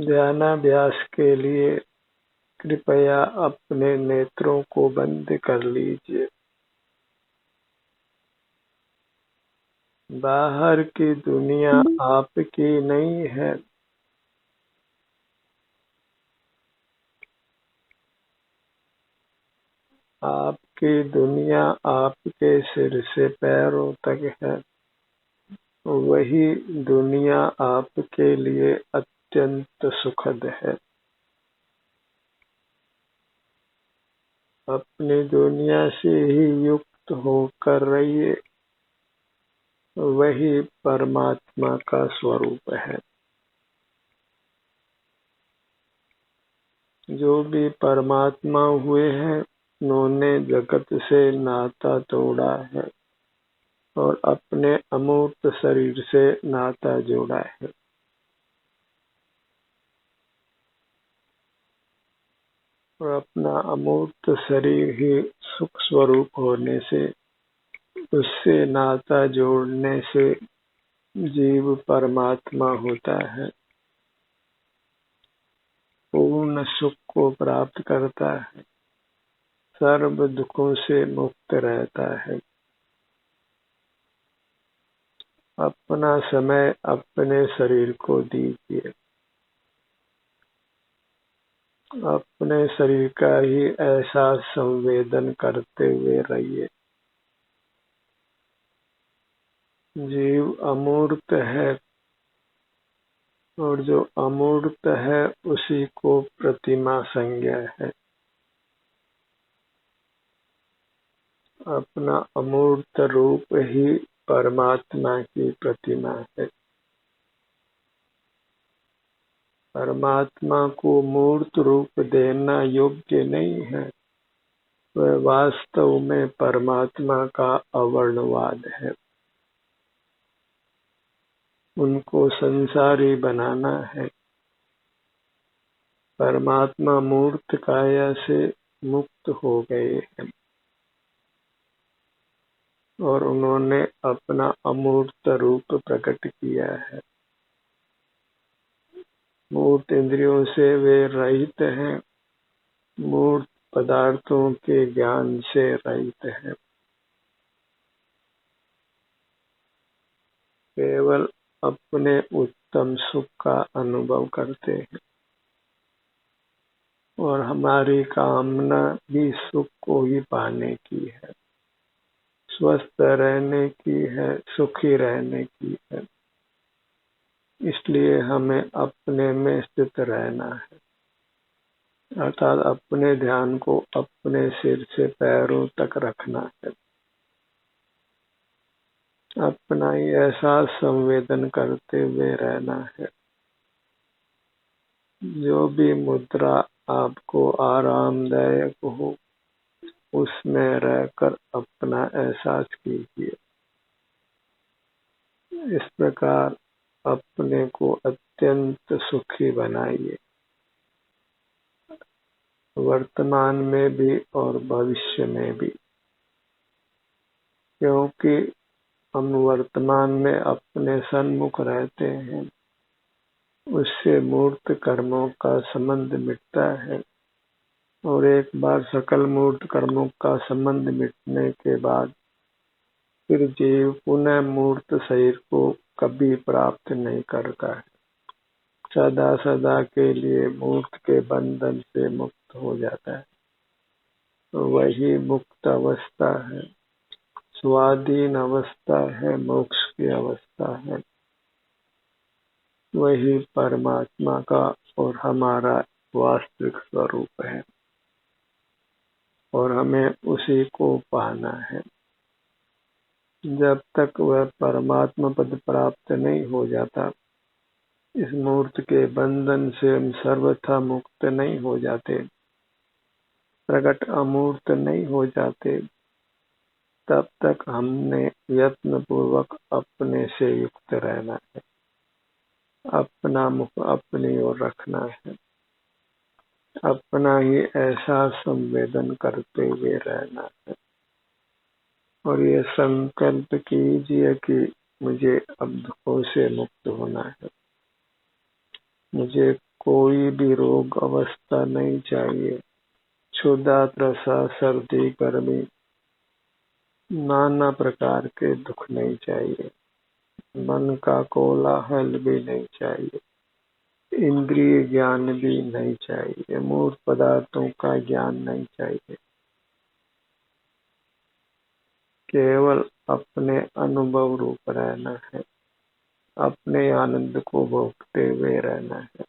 ध्यानाभ्यास के लिए कृपया अपने नेत्रों को बंद कर लीजिए। बाहर की दुनिया आपकी नहीं है। आपकी दुनिया आपके सिर से पैरों तक है। वही दुनिया आपके लिए अत्यंत सुखद है। अपनी दुनिया से ही युक्त होकर रहिए। वही परमात्मा का स्वरूप है। जो भी परमात्मा हुए हैं उन्होंने जगत से नाता तोड़ा है और अपने अमूर्त शरीर से नाता जोड़ा है। और अपना अमूर्त शरीर ही सुख स्वरूप होने से, उससे नाता जोड़ने से जीव परमात्मा होता है, पूर्ण सुख को प्राप्त करता है, सर्व दुखों से मुक्त रहता है। अपना समय अपने शरीर को दीजिए। अपने शरीर का ही एहसास संवेदन करते हुए रहिए। जीव अमूर्त है और जो अमूर्त है उसी को प्रतिमा संज्ञा है। अपना अमूर्त रूप ही परमात्मा की प्रतिमा है। परमात्मा को मूर्त रूप देना योग्य नहीं है। वह वास्तव में परमात्मा का अवर्णवाद है। उनको संसारी बनाना है। परमात्मा मूर्त काया से मुक्त हो गए हैं और उन्होंने अपना अमूर्त रूप प्रकट किया है। मूर्त इंद्रियों से वे रहित हैं। मूर्त पदार्थों के ज्ञान से रहित हैं। केवल अपने उत्तम सुख का अनुभव करते हैं और हमारी कामना भी सुख को ही पाने की है, स्वस्थ रहने की है, सुखी रहने की है। इसलिए हमें अपने में स्थित रहना है, अर्थात अपने ध्यान को अपने सिर से पैरों तक रखना है। अपना ही एहसास संवेदन करते हुए रहना है। जो भी मुद्रा आपको आरामदायक हो उसमें रहकर अपना एहसास कीजिए। इस प्रकार अपने को अत्यंत सुखी बनाइए, वर्तमान में भी और भविष्य में भी। क्योंकि हम वर्तमान में अपने सन्मुख रहते हैं, उससे मूर्त कर्मों का संबंध मिटता है और एक बार सकल मूर्त कर्मों का संबंध मिटने के बाद फिर जीव पुनः मूर्त शरीर को कभी प्राप्त नहीं करता है। सदा सदा के लिए मूर्त के बंधन से मुक्त हो जाता है। तो वही मुक्त अवस्था है, स्वाधीन अवस्था है, मोक्ष की अवस्था है। वही परमात्मा का और हमारा वास्तविक स्वरूप है और हमें उसी को पाना है। जब तक वह परमात्मा पद प्राप्त नहीं हो जाता, इस मूर्त के बंधन से हम सर्वथा मुक्त नहीं हो जाते, प्रकट अमूर्त नहीं हो जाते, तब तक हमने यत्न पूर्वक अपने से युक्त रहना है, अपना मुख अपनी ओर रखना है, अपना ही एहसास संवेदन करते हुए रहना है। और ये संकल्प कीजिए कि मुझे अब दुखों से मुक्त होना है, मुझे कोई भी रोग अवस्था नहीं चाहिए। क्षुधा, त्रसा, सर्दी, गर्मी, नाना प्रकार के दुख नहीं चाहिए। मन का कोलाहल भी नहीं चाहिए। इंद्रिय ज्ञान भी नहीं चाहिए। मूर्त पदार्थों का ज्ञान नहीं चाहिए। केवल अपने अनुभव रूप रहना है। अपने आनंद को भोगते हुए रहना है।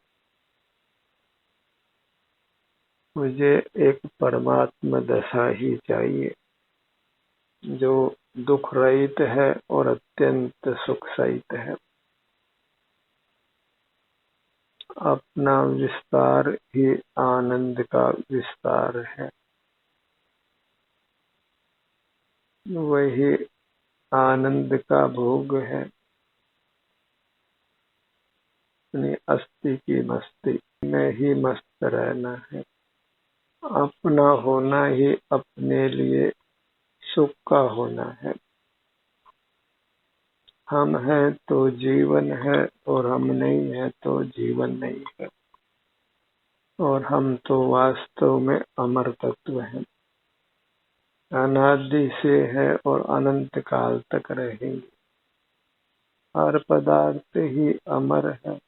मुझे एक परमात्मा दशा ही चाहिए जो दुख रहित है और अत्यंत सुख सहित है। अपना विस्तार ही आनंद का विस्तार है। वही आनंद का भोग है। अपनी अस्थि की मस्ती में ही मस्त रहना है। अपना होना ही अपने लिए सुख का होना है। हम हैं तो जीवन है और हम नहीं है तो जीवन नहीं है। और हम तो वास्तव में अमर तत्व हैं। अनादि से है और अनंत काल तक रहेंगे। हर पदार्थ ही अमर है।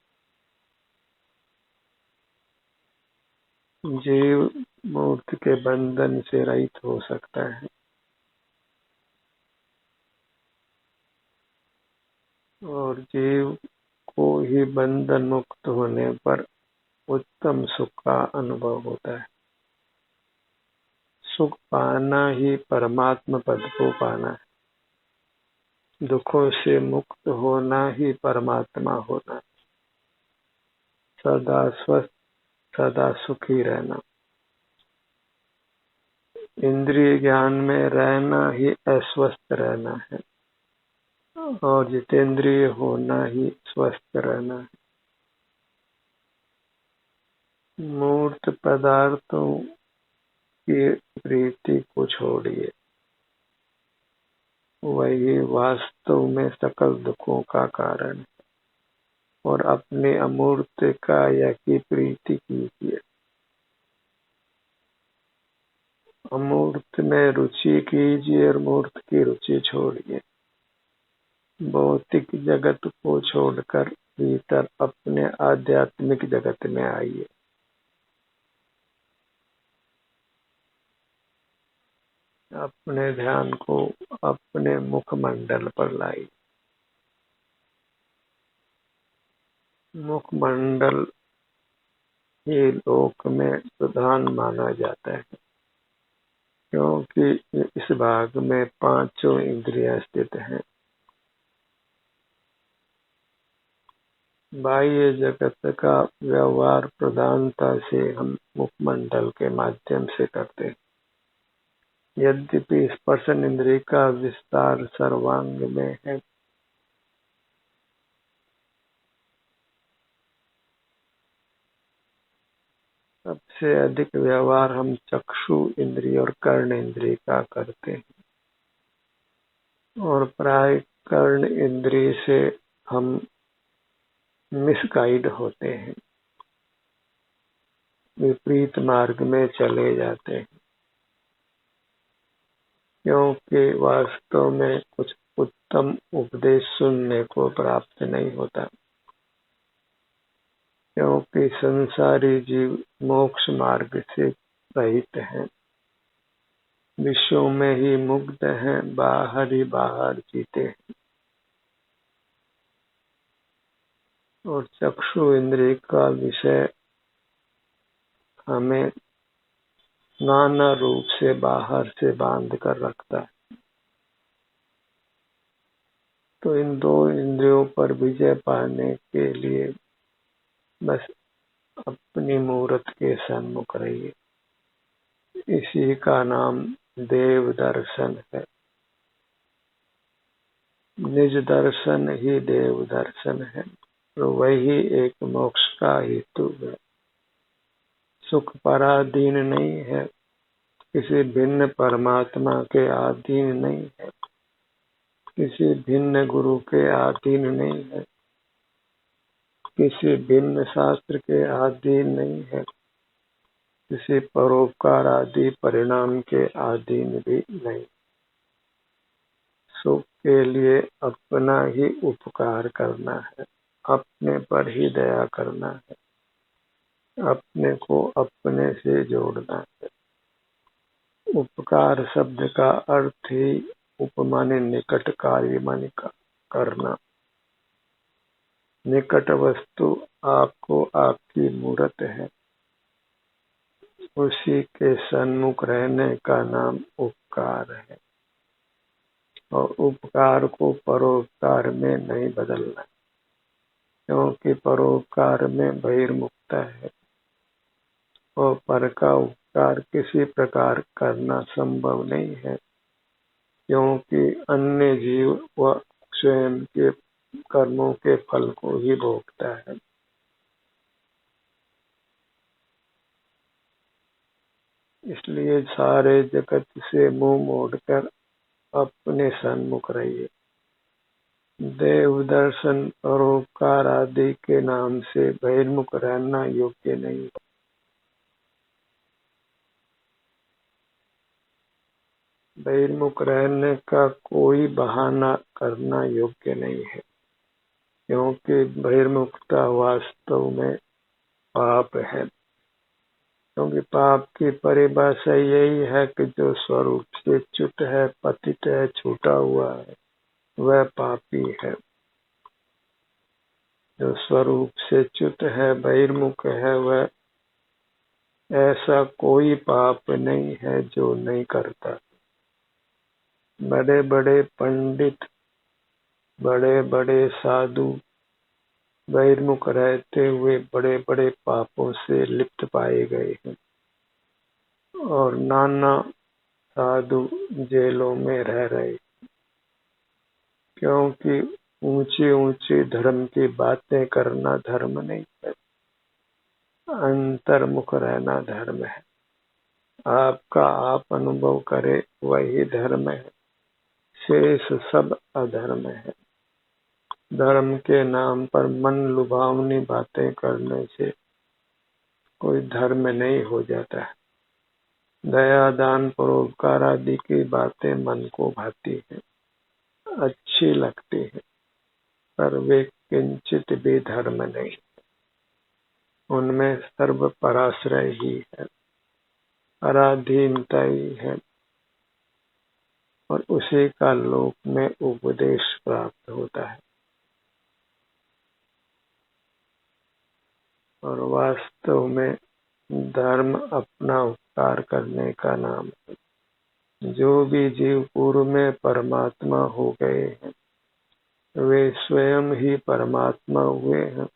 जीव मूर्त के बंधन से रहित हो सकता है और जीव को ही बंधन मुक्त होने पर उत्तम सुख का अनुभव होता है। सुख पाना ही परमात्मा पद को पाना है। दुखों से मुक्त होना ही परमात्मा होना है। सदा स्वस्थ, सदा सुखी रहना। इंद्रिय ज्ञान में रहना ही अस्वस्थ रहना है और जितेंद्रिय होना ही स्वस्थ रहना है। मूर्त पदार्थों की प्रीति को छोड़िए। वही वास्तव में सकल दुखों का कारण है। और अपने अमूर्त काया की प्रीति कीजिए। अमूर्त में रुचि कीजिए और मूर्त की रुचि छोड़िए। भौतिक जगत को छोड़कर भीतर अपने आध्यात्मिक जगत में आइए। अपने ध्यान को अपने मुखमंडल पर लाइए। मुखमंडल ही लोक में प्रधान माना जाता है क्योंकि इस भाग में पांचों इंद्रियां स्थित हैं। बाह्य जगत का व्यवहार प्रधानता से हम मुखमंडल के माध्यम से करते हैं। यद्यपि स्पर्शन इंद्रिय का विस्तार सर्वांग में है। सबसे अधिक व्यवहार हम चक्षु इंद्रिय और कर्ण इंद्रिय का करते हैं और प्राय कर्ण इंद्रिय से हम मिसगाइड होते हैं। विपरीत मार्ग में चले जाते हैं क्योंकि वास्तव में कुछ उत्तम उपदेश सुनने को प्राप्त नहीं होता। क्योंकि संसारी जीव मोक्ष मार्ग से रहित हैं। विश्व में ही मुग्ध हैं, बाहर ही बाहर जीते हैं। और चक्षु इंद्रिय का विषय हमें नाना रूप से बाहर से बांध कर रखता है। तो इन दो इंद्रियों पर विजय पाने के लिए बस अपनी मूर्त के सन्मुख रहिए। इसी का नाम देव दर्शन है। निज दर्शन ही देव दर्शन है। तो वही एक मोक्ष का हेतु है। सुख पराधीन नहीं है। किसी भिन्न परमात्मा के अधीन नहीं है। किसी भिन्न गुरु के अधीन नहीं है। किसी भिन्न शास्त्र के अधीन नहीं है, किसी परोपकार आदि परिणाम के अधीन भी नहीं। सुख के लिए अपना ही उपकार करना है, अपने पर ही दया करना है, अपने को अपने से जोड़ना है। उपकार शब्द का अर्थ ही उपमाने निकट कार्य माने करना। निकट वस्तु आपको आपकी मूरत है, उसी के सन्मुख रहने का नाम उपकार है। और उपकार को परोपकार में नहीं बदलना, क्योंकि परोपकार में बहिर्मुखता है और पर का उपकार किसी प्रकार करना संभव नहीं है, क्योंकि अन्य जीव व स्वयं के कर्मों के फल को ही भोगता है। इसलिए सारे जगत से मुंह मोड़कर अपने सन्मुख रहिए। देव दर्शन परोपकार आदि के नाम से बहिर्मुख रहना योग्य नहीं है। बहिर्मुख रहने का कोई बहाना करना योग्य नहीं है, क्योंकि बहिर्मुखता वास्तव में पाप है। क्योंकि पाप की परिभाषा यही है कि जो स्वरूप से च्युत है, पतित है, छूटा हुआ है, वह पापी है। जो स्वरूप से च्युत है, बहिर्मुख है, वह ऐसा कोई पाप नहीं है जो नहीं करता। बड़े बड़े पंडित, बड़े बड़े साधु बहिर्मुख रहते हुए बड़े बड़े पापों से लिप्त पाए गए हैं, और नाना साधु जेलों में रह रहे, क्योंकि ऊंची ऊंची धर्म की बातें करना धर्म नहीं है, अंतर्मुख रहना धर्म है। आपका आप अनुभव करे वही धर्म है, शेष सब अधर्म है। धर्म के नाम पर मन लुभावनी बातें करने से कोई धर्म नहीं हो जाता है। दया दान परोपकार आदि की बातें मन को भाती है, अच्छी लगती है, पर वे किंचित भी धर्म नहीं। उनमें सर्व पराश्रय ही है, पराधीनता ही है, और उसी का लोक में उपदेश प्राप्त होता है। और वास्तव में धर्म अपना उपकार करने का नाम है। जो भी जीव पूर्व में परमात्मा हो गए हैं, वे स्वयं ही परमात्मा हुए हैं।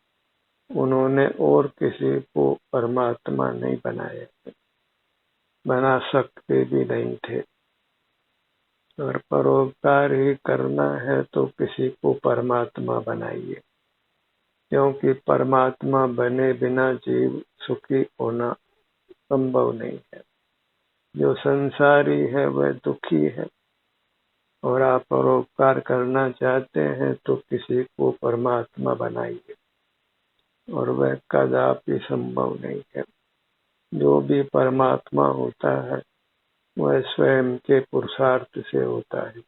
उन्होंने और किसी को परमात्मा नहीं बनाया, बना सकते भी नहीं थे। अगर परोपकार ही करना है तो किसी को परमात्मा बनाइए, क्योंकि परमात्मा बने बिना जीव सुखी होना संभव नहीं है। जो संसारी है वह दुखी है, और आप परोपकार करना चाहते हैं तो किसी को परमात्मा बनाइए, और वह कदापि संभव नहीं है। जो भी परमात्मा होता है वह स्वयं के पुरुषार्थ से होता है,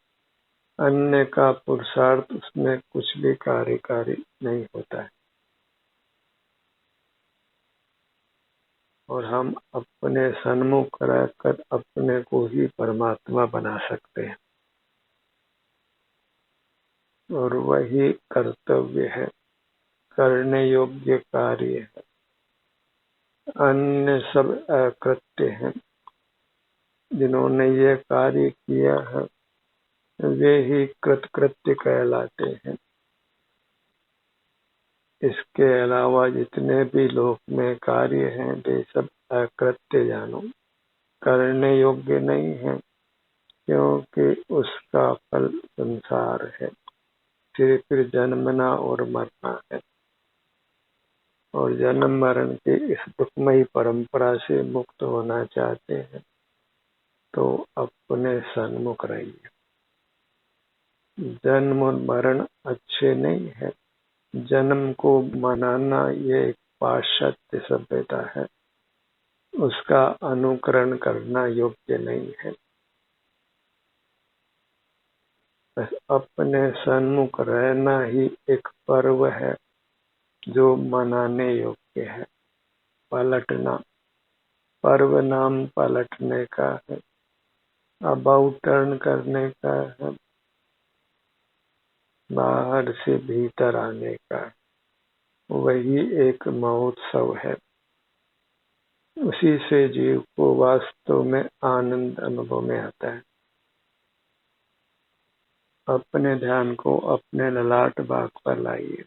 अन्य का पुरुषार्थ उसमें कुछ भी कार्यकारी नहीं होता है। और हम अपने सन्मुख रहकर अपने को ही परमात्मा बना सकते हैं, और वही कर्तव्य है, करने योग्य कार्य है। अन्य सब अकृत्य हैं। जिन्होंने ये कार्य किया है वे ही कृतकृत्य कहलाते हैं। इसके अलावा जितने भी लोक में कार्य हैं वे सब अकृत्य जानो, करने योग्य नहीं है, क्योंकि उसका फल संसार है, फिर जन्मना और मरना है। और जन्म मरण की इस दुखमयी परंपरा से मुक्त होना चाहते हैं तो अपने सन्मुख रहिए। जन्म और मरण अच्छे नहीं है, जन्म को मनाना ये एक पाश्चात्य सभ्यता है, उसका अनुकरण करना योग्य नहीं है। अपने सन्मुख रहना ही एक पर्व है जो मनाने योग्य है। पलटना, पर्व नाम पलटने का है, अबाउट टर्न करने का है, बाहर से भीतर आने का, वही एक महोत्सव है। उसी से जीव को वास्तव में आनंद अनुभव में आता है। अपने ध्यान को अपने ललाट भाग पर लाइए।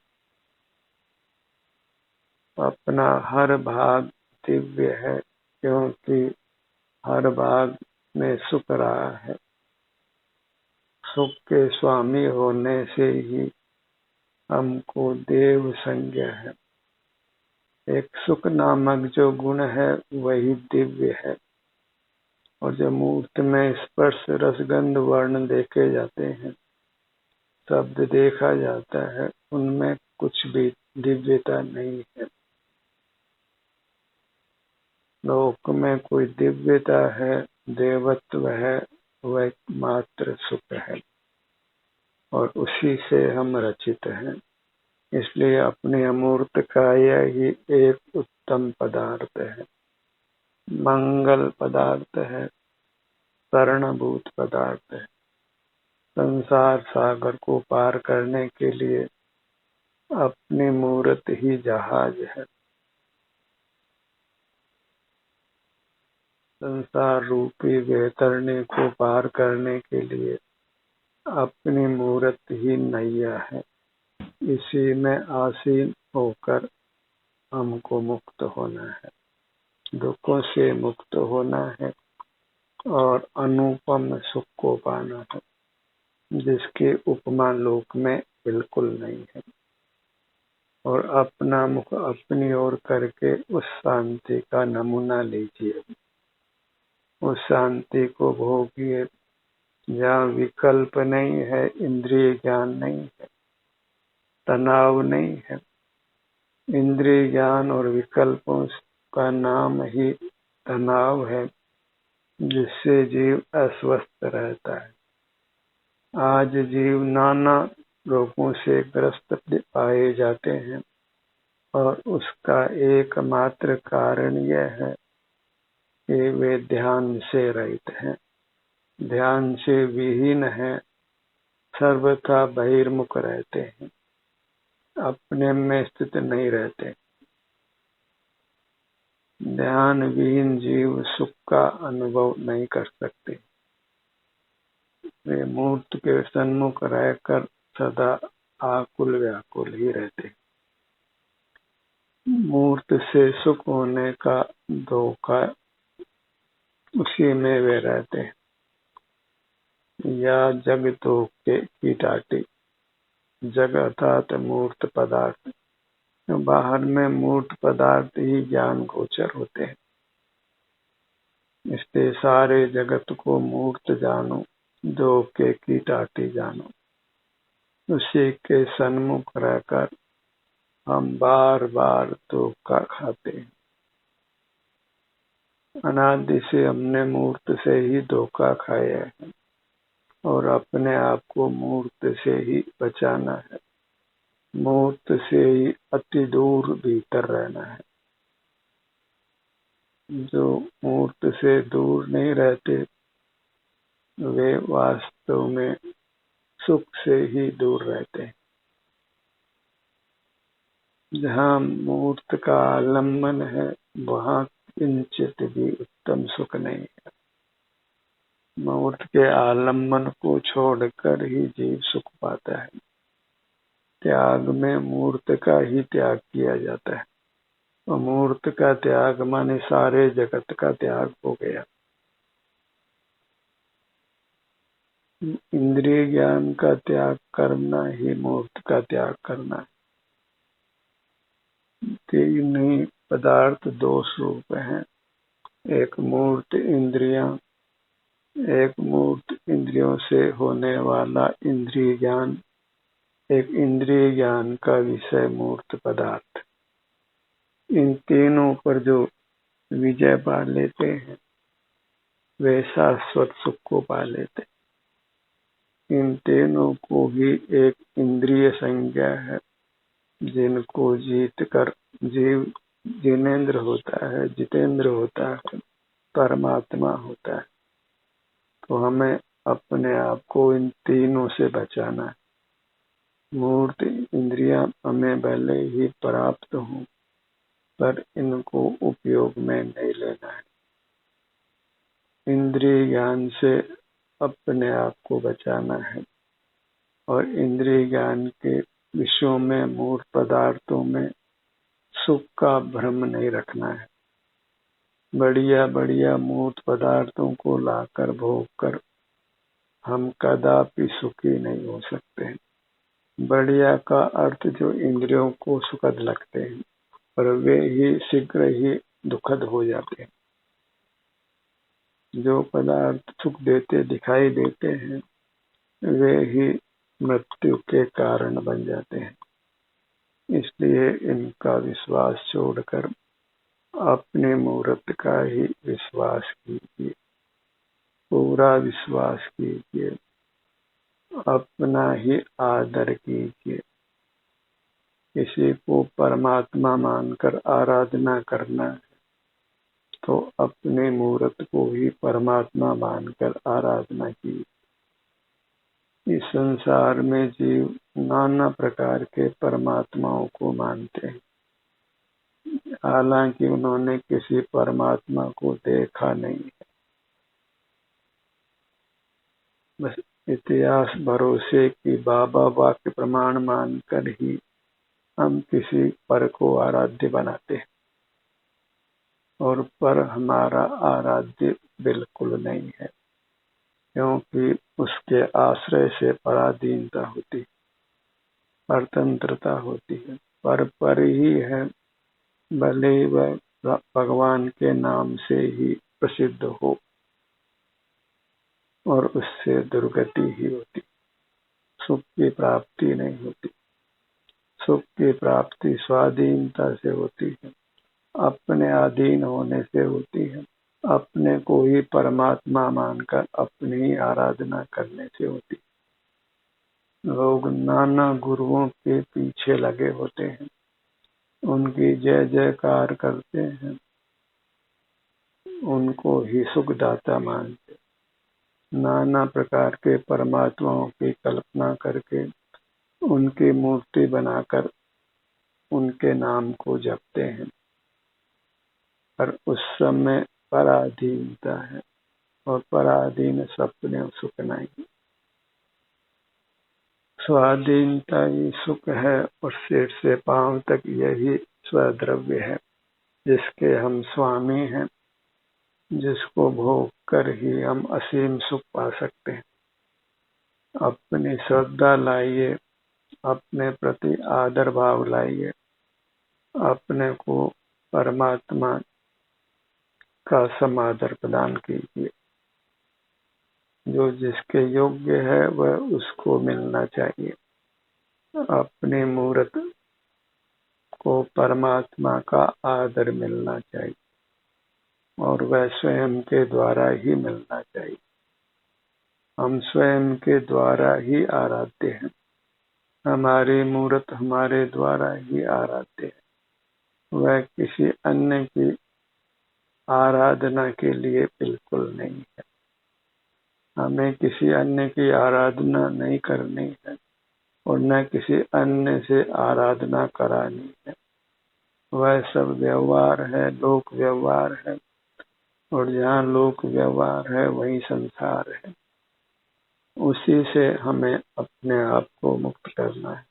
अपना हर भाग दिव्य है, क्योंकि हर भाग में सुख रहा है। सुख के स्वामी होने से ही हमको देव संज्ञा है। एक सुख नामक जो गुण है वही दिव्य है, और जो मूर्त में स्पर्श रसगंध वर्ण देखे जाते हैं, शब्द देखा जाता है, उनमें कुछ भी दिव्यता नहीं है। लोक में कोई दिव्यता है, देवत्व है, वह मात्र सुख है, और उसी से हम रचित हैं। इसलिए अपने अमूर्त काया ही एक उत्तम पदार्थ है, मंगल पदार्थ है, शरणभूत पदार्थ है। संसार सागर को पार करने के लिए अपनी मूर्त ही जहाज है। संसार रूपी वैतरणी को पार करने के लिए अपनी मूर्त ही नैया है। इसी में आसीन होकर हमको मुक्त होना है, दुखों से मुक्त होना है, और अनुपम सुख को पाना है, जिसके उपमा लोक में बिल्कुल नहीं है। और अपना मुख अपनी ओर करके उस शांति का नमूना लीजिए, उस शांति को भोगिए जहाँ विकल्प नहीं है, इंद्रिय ज्ञान नहीं है, तनाव नहीं है। इंद्रिय ज्ञान और विकल्पों का नाम ही तनाव है, जिससे जीव अस्वस्थ रहता है। आज जीव नाना रोगों से ग्रस्त पाए जाते हैं, और उसका एकमात्र कारण यह है कि वे ध्यान से रहित हैं, ध्यान से विहीन हैं, सर्वथा बहिर्मुख रहते हैं, अपने में स्थित नहीं रहते। ध्यान विहीन जीव सुख का अनुभव नहीं कर सकते। वे मूर्त के सन्मुख रहकर सदा आकुल व्याकुल ही रहते। मूर्त से सुख होने का धोखा, उसी में वे रहते हैं। या जग धोखे की टाटी, जग अर्थात मूर्त पदार्थ। बाहर में मूर्त पदार्थ ही ज्ञान गोचर होते हैं। इसलिए सारे जगत को मूर्त जानो, धोखे की टाटी जानो। उसी के सन्मुख रहकर हम बार बार धोखा खाते हैं। अनादि से हमने मूर्त से ही धोखा खाया है, और अपने आप को मूर्त से ही बचाना है, मूर्त से ही अति दूर भीतर रहना है। जो मूर्त से दूर नहीं रहते, वे वास्तव में सुख से ही दूर रहते हैं। जहाँ मूर्त का आलम्बन है, वहाँ किंचित भी उत्तम सुख नहीं है। मूर्त के आलम्बन को छोड़कर ही जीव सुख पाता है। त्याग में मूर्त का ही त्याग किया जाता है, और मूर्त का त्याग माने सारे जगत का त्याग हो गया। इंद्रिय ज्ञान का त्याग करना ही मूर्त का त्याग करना है। तीन ही पदार्थ दो स्वरूप हैं, एक मूर्त इंद्रियां, एक मूर्त इंद्रियों से होने वाला इंद्रिय ज्ञान, एक इंद्रिय ज्ञान का विषय मूर्त पदार्थ। इन तीनों पर जो विजय पा लेते हैं वे शाश्वत सुख को पा लेते हैं। इन तीनों को ही एक इंद्रिय संज्ञा है, जिनको जीत कर जीव जिनेंद्र होता है, जितेंद्र होता है, परमात्मा होता है। तो हमें अपने आप को इन तीनों से बचाना है। मूर्त इंद्रियां हमें भले ही प्राप्त हों, पर इनको उपयोग में नहीं लेना है। इंद्रिय ज्ञान से अपने आप को बचाना है और इंद्रिय ज्ञान के विषयों में, मूर्त पदार्थों में सुख का भ्रम नहीं रखना है। बढ़िया बढ़िया मूर्त पदार्थों को लाकर भोग कर हम कदापि सुखी नहीं हो सकते हैं। बढ़िया का अर्थ जो इंद्रियों को सुखद लगते हैं, पर वे ही शीघ्र ही दुखद हो जाते हैं। जो पदार्थ सुख देते दिखाई देते हैं, वे ही मृत्यु के कारण बन जाते हैं। इसलिए इनका विश्वास छोड़कर अपने मूर्त का ही विश्वास कीजिए, पूरा विश्वास कीजिए, अपना ही आदर कीजिए। किसी को परमात्मा मानकर आराधना करना है तो अपने मूर्त को ही परमात्मा मानकर आराधना कीजिए। इस संसार में जीव नाना प्रकार के परमात्माओं को मानते हैं, हालांकि उन्होंने किसी परमात्मा को देखा नहीं है। बस इतिहास भरोसे की बाबा वाक्य प्रमाण मानकर ही हम किसी पर को आराध्य बनाते हैं, और पर हमारा आराध्य बिल्कुल नहीं है, क्योंकि उसके आश्रय से पराधीनता होती है, परतंत्रता होती है। पर ही है, भले ही वह भगवान के नाम से ही प्रसिद्ध हो, और उससे दुर्गति ही होती, सुख की प्राप्ति नहीं होती। सुख की प्राप्ति स्वाधीनता से होती है, अपने अधीन होने से होती है, अपने को ही परमात्मा मानकर अपनी ही आराधना करने से होती। लोग नाना गुरुओं के पीछे लगे होते हैं, उनकी जय जयकार करते हैं, उनको ही सुखदाता मानते, नाना प्रकार के परमात्माओं की कल्पना करके उनकी मूर्ति बनाकर उनके नाम को जपते हैं, पर उस समय पराधीनता है, और पराधीन सपने सुख नहीं। स्वाधीनता ही सुख है, और सिर से पांव तक यही स्वद्रव्य है, जिसके हम स्वामी हैं, जिसको भोग कर ही हम असीम सुख पा सकते हैं। अपनी श्रद्धा लाइए, अपने प्रति आदर भाव लाइए, अपने को परमात्मा का समादर प्रदान कीजिए। जो जिसके योग्य है वह उसको मिलना चाहिए। अपने मूर्त को परमात्मा का आदर मिलना चाहिए, और वह स्वयं के द्वारा ही मिलना चाहिए। हम स्वयं के द्वारा ही आराध्य हैं, हमारी मूर्त हमारे द्वारा ही आराध्य है। वह किसी अन्य की आराधना के लिए बिल्कुल नहीं है। हमें किसी अन्य की आराधना नहीं करनी है, और न किसी अन्य से आराधना करानी है। वह सब व्यवहार है, लोक व्यवहार है, और जहाँ लोक व्यवहार है वही संसार है। उसी से हमें अपने आप को मुक्त करना है।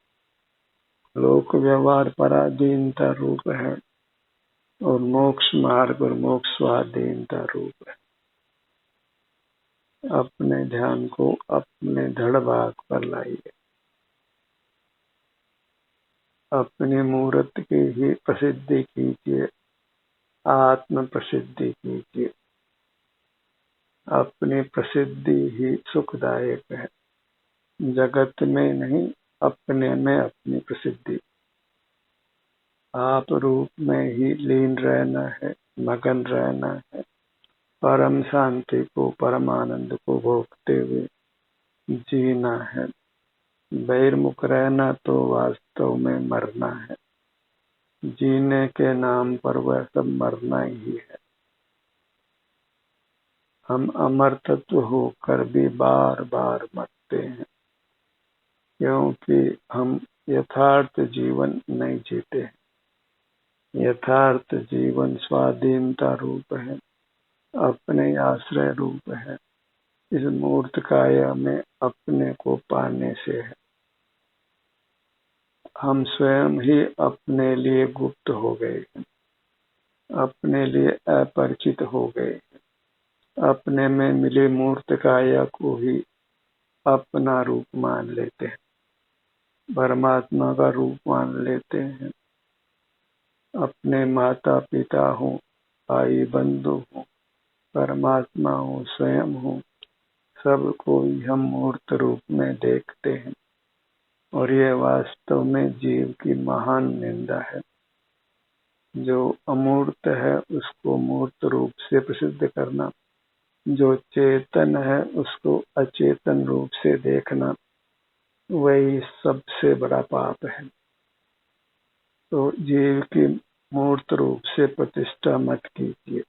लोक व्यवहार पराधीनता रूप है, और मोक्ष मार्ग और मोक्ष स्वाधीनता रूप है। अपने ध्यान को अपने धड़ भाग पर लाइए, अपनी मूर्त की ही प्रसिद्धि कीजिए, आत्म प्रसिद्धि कीजिए। अपनी प्रसिद्धि ही सुखदायक है, जगत में नहीं, अपने में अपनी प्रसिद्धि। आप रूप में ही लीन रहना है, मगन रहना है, परम शांति को, परमानंद को भोगते हुए जीना है। बहिर्मुख रहना तो वास्तव में मरना है। जीने के नाम पर वह सब मरना ही है। हम अमर तत्व होकर भी बार बार मरते हैं, क्योंकि हम यथार्थ जीवन नहीं जीते हैं। यथार्थ जीवन स्वाधीनता रूप है, अपने आश्रय रूप है। इस मूर्त काया में अपने को पाने से है। हम स्वयं ही अपने लिए गुप्त हो गए हैं, अपने लिए अपरिचित हो गए। अपने में मिली मूर्त काया को ही अपना रूप मान लेते हैं, परमात्मा का रूप मान लेते हैं। अपने माता पिता हो, भाई बंधु हो, परमात्मा हो, स्वयं हो, सबको ही हम मूर्त रूप में देखते हैं। और यह वास्तव में जीव की महान निंदा है। जो अमूर्त है उसको मूर्त रूप से प्रसिद्ध करना, जो चेतन है उसको अचेतन रूप से देखना, वही सबसे बड़ा पाप है। तो जीव की मूर्त रूप से प्रतिष्ठा मत कीजिए,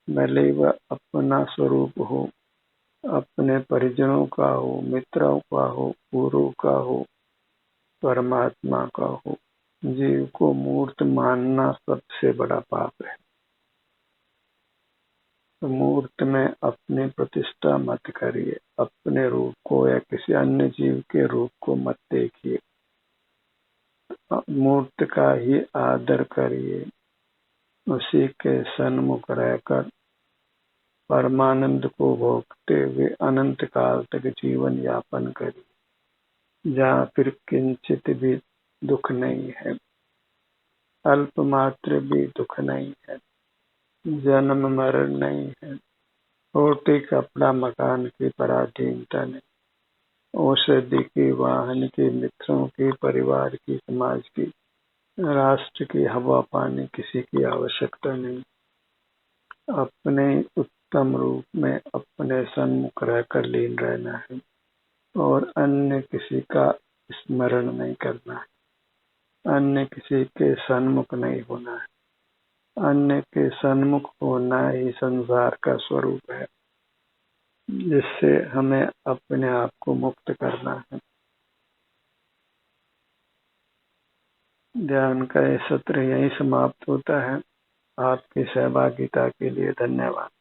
भले वह अपना स्वरूप हो, अपने परिजनों का हो, मित्रों का हो, गुरु का हो, परमात्मा का हो। जीव को मूर्त मानना सबसे बड़ा पाप है। तो मूर्त में अपनी प्रतिष्ठा मत करिए, अपने रूप को या किसी अन्य जीव के रूप को मत देखिए। मूर्त का ही आदर करिए, उसी के सन्मुख रहकर परमानंद को भोगते हुए अनंत काल तक जीवन यापन करिए, जहाँ फिर किंचित भी दुख नहीं है, अल्प मात्र भी दुख नहीं है, जन्म मरण नहीं है, रोटी कपड़ा मकान की पराधीनता नहीं, औषधि की, वाहन की, मित्रों की, परिवार की, समाज की, राष्ट्र की, हवा पानी किसी की आवश्यकता नहीं। अपने उत्तम रूप में अपने सन्मुख रहकर लीन रहना है और अन्य किसी का स्मरण नहीं करना है, अन्य किसी के सन्मुख नहीं होना है। अन्य के सन्मुख होना ही संसार का स्वरूप है, जिससे हमें अपने आप को मुक्त करना है। ध्यान का यह सत्र यहीं समाप्त होता है। आपकी सहभागिता के लिए धन्यवाद।